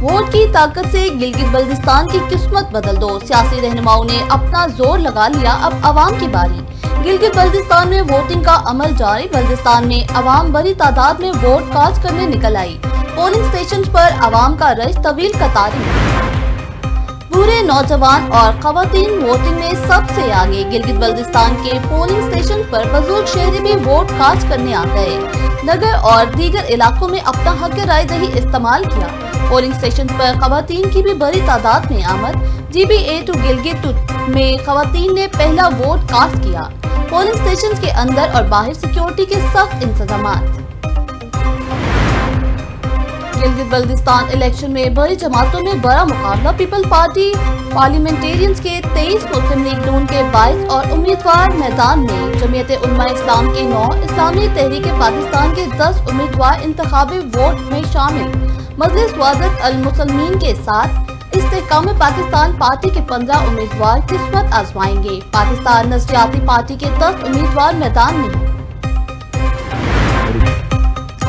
Vote کی طاقت سے گلگت بلتستان کی قسمت بدل دو، سیاسی رہنماؤں نے اپنا زور لگا لیا، اب عوام کی باری۔ گلگت بلتستان میں ووٹنگ کا عمل جاری، بلتستان میں عوام بڑی تعداد میں ووٹ کاسٹ کرنے نکل آئی، پولنگ سٹیشنز پر عوام کا رش، طویل قطاریں۔ بوڑھے، نوجوان اور خواتین ووٹنگ میں سب سے آگے، گلگت بلتستان کے پولنگ سٹیشن پر بزرگ شہری بھی ووٹ کاسٹ کرنے آ گئے، نگر اور دیگر علاقوں میں اپنا حق رائے دہی استعمال کیا۔ پولنگ سٹیشن پر خواتین کی بھی بڑی تعداد میں آمد، GBA 2 گلگت میں خواتین نے پہلا ووٹ کاسٹ کیا، پولنگ سٹیشن کے اندر اور باہر سیکیورٹی کے سخت انتظامات۔ گلگت بلتستان الیکشن میں بڑی جماعتوں میں بڑا مقابلہ، پیپل پارٹی پارلیمنٹیرینز کے 23، مسلم لیگ نون کے 22 اور امیدوار میدان میں۔ جمعیت علماء اسلام کے 9، اسلامی تحریک پاکستان کے 10 امیدوار انتخابی ووٹ میں شامل، مجلس وحدت المسلمین کے 7، استحکام پاکستان پارٹی کے 15 امیدوار قسمت آزمائیں گے، پاکستان نظریاتی پارٹی کے 10 امیدوار میدان میں۔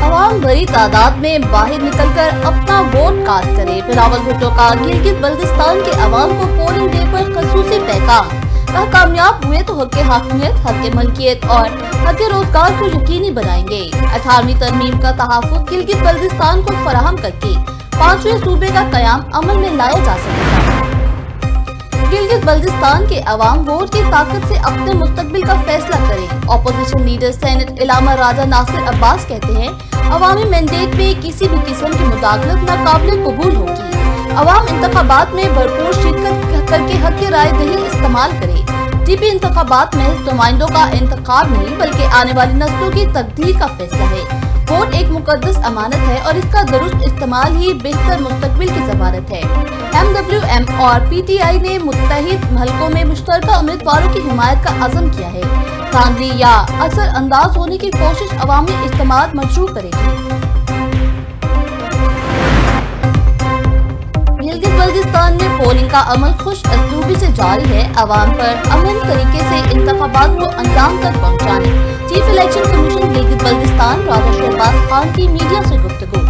عوام بڑی تعداد میں باہر نکل کر اپنا ووٹ کاسٹ کرے، بلاول بھٹو کا گلگت بلتستان کے عوام کو پولنگ ڈے پر خصوصی پیغام، کہا کامیاب ہوئے تو حق حاکمیت، حق ملکیت اور حق روزگار کو یقینی بنائیں گے۔ 18ویں ترمیم کا تحفظ گلگت بلتستان کو فراہم کر کے 5ویں صوبے کا قیام عمل میں لایا جا سکے گا۔ گلگت بلتستان کے عوام ووٹ کی طاقت سے اپنے مستقبل کا فیصلہ کریں، اپوزیشن لیڈر سینٹ علامہ راجہ ناصر عباس کہتے ہیں عوامی مینڈیٹ میں کسی بھی قسم کی مداخلت ناقابل قبول ہوگی، عوام انتخابات میں بھرپور شرکت کر کے حق رائے دہی استعمال کرے۔ GP انتخابات محض نمائندوں کا انتخاب نہیں بلکہ آنے والی نسلوں کی تقدیر کا فیصلہ ہے۔ ووٹ ایک مقدس امانت ہے اور اس کا درست استعمال ہی بہتر مستقبل کی ضمانت ہے۔ MWM اور PTI نے متحد حلقوں میں مشترکہ امیدواروں کی حمایت کا عزم کیا ہے، دھاندلی یا اثر انداز ہونے کی کوشش عوامی اجتماعات مشروع کرے گی۔ گلگت بلتستان میں پولنگ کا عمل خوش اسلوبی سے جاری ہے، عوام پر امن طریقے سے انتخابات کو انجام تک پہنچانے۔ Chief election commission Gilgit Baltistan Raja Shahbaz Khan کی میڈیا سے گفتگو،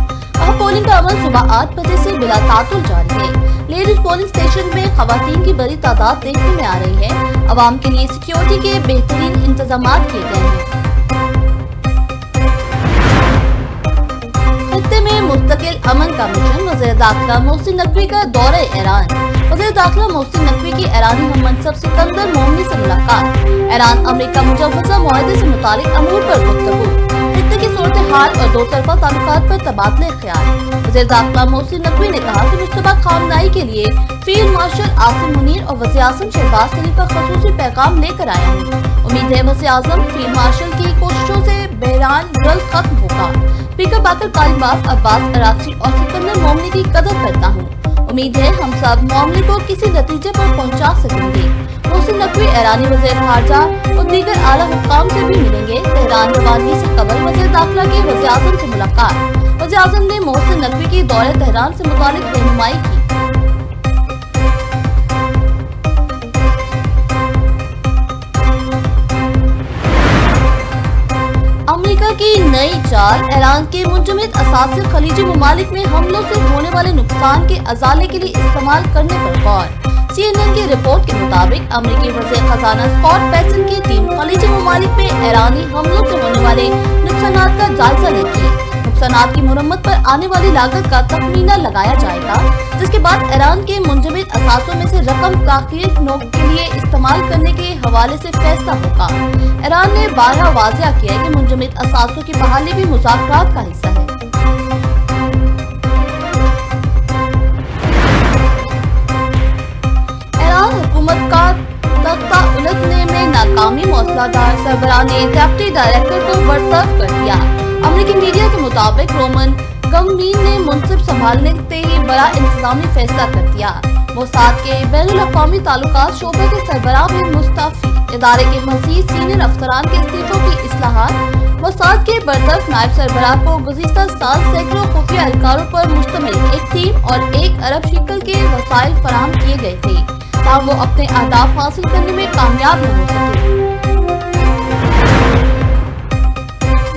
پولنگ کا عمل صبح 8 بجے سے بلا تعطل جاری ہے، لیڈیز پولنگ سٹیشن میں خواتین کی بڑی تعداد دیکھنے میں آ رہی ہے، عوام کے لیے سیکیورٹی کے بہترین انتظامات کیے گئے ہیں۔ خطے میں مستقل امن کا مشن، وزیر داخلہ محسن نقوی کا دورہ ایران، وزیر داخلہ محسن نقوی کی ایرانی ہم منصب سکندر مومنی سے ملاقات، ایران امریکہ مجوزہ معاہدے سے متعلق امور پر گفتگو، خطے کی صورتحال اور دو طرفہ تعلقات پر تبادلہ خیال۔ وزیر داخلہ محسن نقوی نے کہا کہ مشتبہ خامنائی کے لیے فیلڈ مارشل عاصم منیر اور وزیر اعظم شہباز شریف کا خصوصی پیغام لے کر آیا ہوں، امید ہے وزیر اعظم فیلڈ مارشل کی کوششوں سے بحران جلد ختم ہوگا، اسپیکر باقر کالباف عباس اراغچی اور سکندر مومنی کی قدر کرتا ہوں، امید ہے ہم سب معاملے کو کسی نتیجے پر پہنچا سکیں گے۔ محسن نقوی ایرانی وزیر خارجہ اور دیگر اعلیٰ حکام سے بھی ملیں گے، تہران روانگی سے قبل وزیر داخلہ کی وزیر اعظم سے ملاقات، وزیر اعظم نے محسن نقوی کی دورہ تہران سے متعلق رہنمائی کی۔ امریکہ کی نئی چال، ایران کے منجمد اثاثے خلیجی ممالک میں حملوں سے ہونے والے نقصان کے ازالے کے لیے استعمال کرنے پر غور۔ CNN کی رپورٹ کے مطابق امریکی وزیر خزانہ اسکاٹ بیسنٹ کی ٹیم خلیجی ممالک میں ایرانی حملوں سے ہونے والے نقصانات کا جائزہ لیتی ہے، نقصانات کی مرمت پر آنے والی لاگت کا تخمینہ لگایا جائے گا، جس کے بعد ایران کے منجمد اثاثوں میں سے رقم تاخیر نوک کے لیے استعمال کرنے کے حوالے سے فیصلہ ہوگا۔ ایران نے بارہا واضح کیا ہے کہ منجمد اثاثوں کی بحالی بھی مذاکرات کا حصہ ہے۔ ایران حکومت کا تختہ الٹنے میں ناکامی، موصلہ دار سربراہ نے ڈپٹی ڈائریکٹر کو برطرف کر دیا۔ امریکی میڈیا کے مطابق رومن گمبین نے منصب سنبھالتے ہی بڑا انتظامی فیصلہ کر دیا۔ موساد کے بین الاقوامی تعلقات شعبے کے سربراہ بھی مستعفی، ادارے کے مزید سینئر افسران کے استعفوں کی اصلاحات۔ موساد کے برطرف نائب سربراہ کو گزشتہ سال سینکڑوں خفیہ اہلکاروں پر مشتمل ایک ٹیم اور 1 ارب شکل کے وسائل فراہم کیے گئے تھے تاکہ وہ اپنے اہداف حاصل کرنے میں کامیاب نہ ہو سکے۔